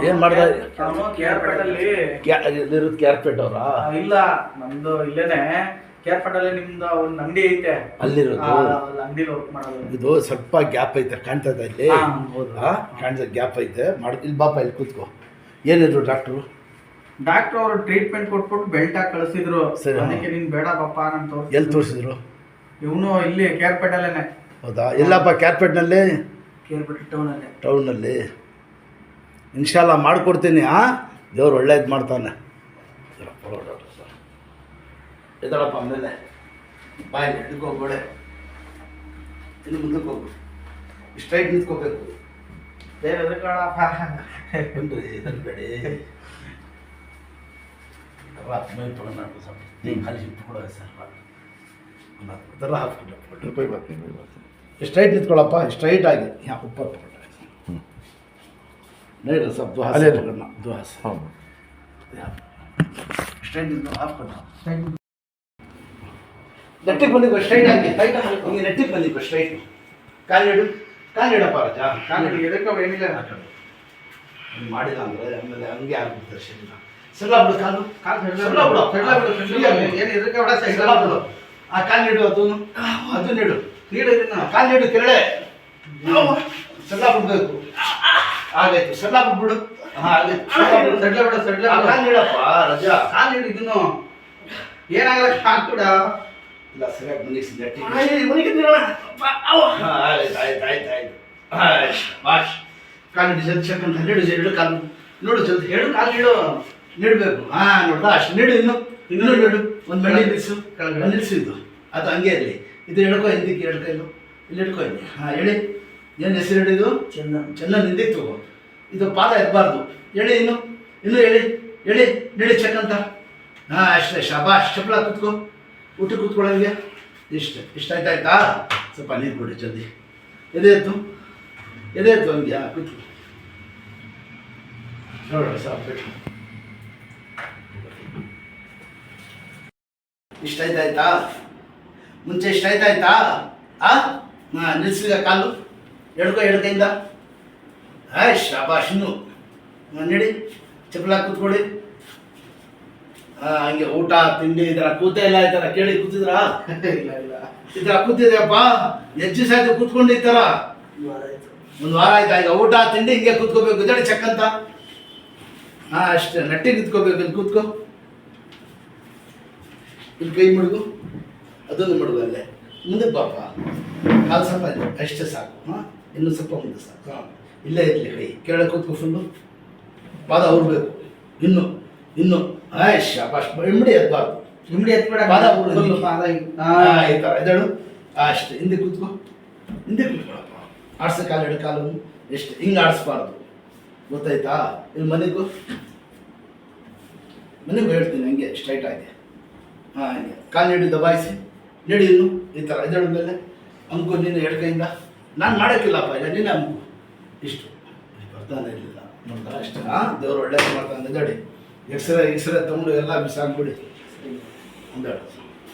ಏನ್ ಮಾಡ್ದ? ಕೇರ್ಪೇಟ್ ಅವರಾ? ಇಲ್ಲ, ನಮ್ದು ಇಲ್ಲೇನೆ ಕೇರ್ಪೇಟಲ್ಲಿ ನಿಮ್ದು ಒಂದು ಅಂಗಡಿ ಐತೆ, ಅಲ್ಲಿರೋದು. ಅಂಗಡಿ ವರ್ಕ್ ಮಾಡೋದು. ಇದು ಸ್ವಲ್ಪ ಗ್ಯಾಪ್ ಐತೆ, ಕಾಣ್ತದ ಇಲ್ಲಿ? ಕಾಣ್ತದ, ಗ್ಯಾಪ್ ಐತೆ. ಇಲ್ಲಿ ಬಾಪ, ಇಲ್ಲಿ ಕೂತ್ಕೋ. ಏನಿದ್ರು ಡಾಕ್ಟ್ರು ಅವರು ಟ್ರೀಟ್ಮೆಂಟ್ ಕೊಟ್ಬಿಟ್ಟು ಬೆಲ್ಟ್ ಹಾಕಿ ಕಳಿಸಿದ್ರು. ಸರಿ, ಅದಕ್ಕೆ ನೀನ್ ಬೇಡ ಪಾಪ ನಾನು ತೋರಿಸಿ. ಎಲ್ಲಿ ತೋರಿಸಿದ್ರು? ಇವನು ಇಲ್ಲಿ ಕೇರ್ಪೇಟಲ್ಲೇನೆ. ಹೌದಾ? ಎಲ್ಲಪ್ಪ? ಕೇರ್ಪೇಟ್ನಲ್ಲಿ? ಕೇರ್ಪೇಟೆ ಟೌನಲ್ಲಿ. ಇನ್ಶಾಲ್ಲ ಮಾಡಿಕೊಡ್ತೀನಿ. ದೇವ್ರು ಒಳ್ಳೇದು ಮಾಡ್ತಾನೆ. ಎದಳಪ್ಪ ಆಮೇಲೆ ಬಾಯ್ ಹಿಡ್ಕೋ, ಗೋಡೆ ಇನ್ನು ಮುಂದಕ್ಕೆ ಹೋಗು. ಸ್ಟ್ರೈಟ್ ನಿಂತ್ಕೋಬೇಕು. ಬೇಡಿ ಸ್ಟ್ರೈಟ್ ನಿಂತ್ಕೊಳ್ಳಪ್ಪ, ಸ್ಟ್ರೈಟ್ ಆಗಿ ಉಪ್ಪ नहीं सब दुआ से करना, दुआ से। हाँ स्ट्रेट निकलो, हाफ करना। नेट्टिಗೆ ಬಂದಿಕೋ, ಸ್ಟ್ರೈಟ್ ಆಗಿ ರೈಟ್ ಹಿಂಗೆ ನೆಟ್ಟಿಗೆ ಬಂದಿಕೋ, ಸ್ಟ್ರೈಟ್. ಕಾಲು ಇಡಪ್ಪ ರಾಜ, ಕಾಲು ಇಡು. ಎದಕ್ಕೆ ಏನಿಲ್ಲ ಮಾಡಿಲ್ಲ ಅಂದರೆ ಆಮೇಲೆ ಹಂಗೆ ಆಗ್ಬಿಡ್ತಾರೆ ಶರೀರ. ಸೆಲ್ಲ ಬಿಡು, ಕಾಲು ಏನು ಎದಕ್ಕೆ ಬಿಡ, ಸೆಲ್ಲ ಬಿಡು. ಆ ಕಾಲು ಇಡು, ಅದನ್ನು ಇಡು, ನೀಡು ಇದನ್ನ. ಕಾಲು ಇಡು, ಕೆರಳೆ ಸೆಲ್ಲ ಬಿಡ್ಬೇಕು. ಆಗೈತು, ಸೆಲ್ಲ ಬಿಟ್ಬಿಡು. ಕಾಲು ಇಡಪ್ಪ ರಜಾ, ಕಾಲು ಇಡು. ಇದನ್ನು ಏನಾಗಲ್ಲ, ಹಾಕ್ಬಿಡ. ಇಲ್ಲ ಸರಿಯಾಗಿ ಬಂದಿಸಿ. ಬಾಷ್ ಕಾಲು ಇಡು, ಜಲ್ದಿ ಚೆಕ್ ಅಂತ ನೀಡು. ಎರಡು ಕಾಲು ನೋಡು, ಜಲ್ದಿ ಎರಡು ಕಾಲು ಇಡು. ನೀಡಬೇಕು. ನೋಡ್ದ ಅಷ್ಟು ನೀಡು. ಇನ್ನೂ ನೀಡು. ಒಂದು ಬೆಳ್ಳಿ ನಿಲ್ಲಿಸು, ನಿಲ್ಲಿಸು. ಇದು ಅದು ಹಂಗೆ ಇರಲಿ. ಇದು ಹಿಡ್ಕೊ, ಹಿಂದಕ್ಕೆ ಎರಡು ಕೈಲು ಇಲ್ಲಿ ಹಿಡ್ಕೊ. ಇಲ್ಲಿ ಹೇಳಿ, ಏನು ಹೆಸರು ಹಿಡಿದು? ಚೆನ್ನಾಗಿ ಹಿಂದಕ್ಕೆ ತಗೋ. ಇದು ಪಾದ ಎತ್ತಬಾರ್ದು. ಹೇಳಿ, ಇನ್ನೂ ಹೇಳಿ ನೀಡಿ ಚೆಕ್ ಅಂತ. ಅಷ್ಟೇ, ಶಾಬಾಷ್. ಚಪ್ಪಲ ಕೂತ್ಕೋ, ಊಟ ಕೂತ್ಕೊಳ್ಳೋಂಗೆ. ಇಷ್ಟ ಆಯ್ತಾ? ಸ್ವಲ್ಪ ನೀರು ಕೊಡಿ ಜಲ್ದಿ. ಎದೆ ಎತ್ತು ಹಂಗೆ ಕೂತ್ಕೊ. ನೋಡೋಣ ಸಾಕು ಬಿಟ್ಟು. ಇಷ್ಟ ಆಯ್ತಾ? ಮುಂಚೆ ಇಷ್ಟ ಆಯ್ತಾ? ನಿಲ್ಸಿಗ ಕಾಲು ಎಡ್ಕೊ ಕೈಯಿಂದ. ಶಾಬಾಷ್. ಇನ್ನು ನಡಿ, ಚಪ್ಪಲ ಕೂತ್ಕೊಡಿ. ಹಂಗೆ ಊಟ ತಿಂಡಿ ಈ ಥರ ಕೂತೇ ಇಲ್ಲ. ಈ ಥರ ಕೇಳಿ ಕೂತಿದ್ರಾ? ಇಲ್ಲ ಈ ಥರ ಕೂತಿದ್ಯಪ್ಪ. ಹೆಚ್ಚು ಸಾಯ್ತು ಕೂತ್ಕೊಂಡು. ಈ ಥರ ಒಂದು ವಾರ ಆಯ್ತಾ? ಈಗ ಊಟ ತಿಂಡಿ ಹಿಂಗೆ ಕೂತ್ಕೋಬೇಕು. ಜಡಿ ಚೆಕ್ ಅಂತ. ಅಷ್ಟೇ, ನಟ್ಟಿಗೆ ನಿಂತ್ಕೋಬೇಕು. ಇಲ್ಲಿ ಕೂತ್ಕೋ. ಇಲ್ಲಿ ಕೈ ಮುಡುಗು, ಅದೊಂದು ಮುಡುಗು. ಅಲ್ಲೇ ಮುಂದಕ್ಕೆ ಬಾಪ. ಕಾಲು ಸ್ವಲ್ಪ ಇದೆ, ಅಷ್ಟೇ ಸಾಕು. ಇನ್ನೂ ಸ್ವಲ್ಪ ಮುಂದೆ ಸಾಕು. ಇಲ್ಲೇ ಇರಲಿ ಕೈ. ಕೆಳಗೆ ಕೂತ್ಕೋ ಫುಲ್ಲು. ಪಾದ ಅವ್ರಬೇಕು. ಇನ್ನು ಶಾಬಾಷ್. ಇಮ್ಡಿ ಎತ್ತಬಾರ್ದು. ಇಮ್ಡಿ ಎತ್ಬೇಡ. ಪಾದ ಈ ಥರ ಎದಳು. ಅಷ್ಟೇ, ಹಿಂದೆ ಕೂತ್ಕೋ. ಹಿಂದೆ ಕೂತ್ಕೊಳಪ್ಪ. ಆಡ್ಸ ಕಾಲು, ಎರಡು ಕಾಲು ಎಷ್ಟು ಹಿಂಗೆ ಆಡಿಸ್ಬಾರ್ದು. ಗೊತ್ತಾಯ್ತಾ? ಇಲ್ಲಿ ಮನೆಗೂ ಹೇಳ್ತೀನಿ. ಹಂಗೆ ಸ್ಟ್ರೈಟ್ ಆಗಿ ಹಂಗೆ ಕಾಲು ನೀಡಿ ದಬಾಯಿಸಿ. ನೀಡಿ ಇನ್ನು ಈ ಥರ ಎದಳು ಮೇಲೆ ಅಂಕು. ನೀನು ಎರಡು ಕೈಯಿಂದ. ನಾನು ಮಾಡೋಕ್ಕಿಲ್ಲಪ್ಪ, ಇಲ್ಲ ನೀನು ಅಂಕು. ಇಷ್ಟು ಬರ್ತಾನೆ ಇರಲಿಲ್ಲ ನೋಡ್ತಾ. ಅಷ್ಟೇ. ದೇವ್ರು ಒಳ್ಳೇದು ಮಾಡ್ತಾನೆ. ಎದಡಿ ಎಕ್ಸ್ರೇ ತಗೊಂಡು ಎಲ್ಲ ಬಿಸಾಕ್ಬಿಡಿ. ಅಂದಾಡು.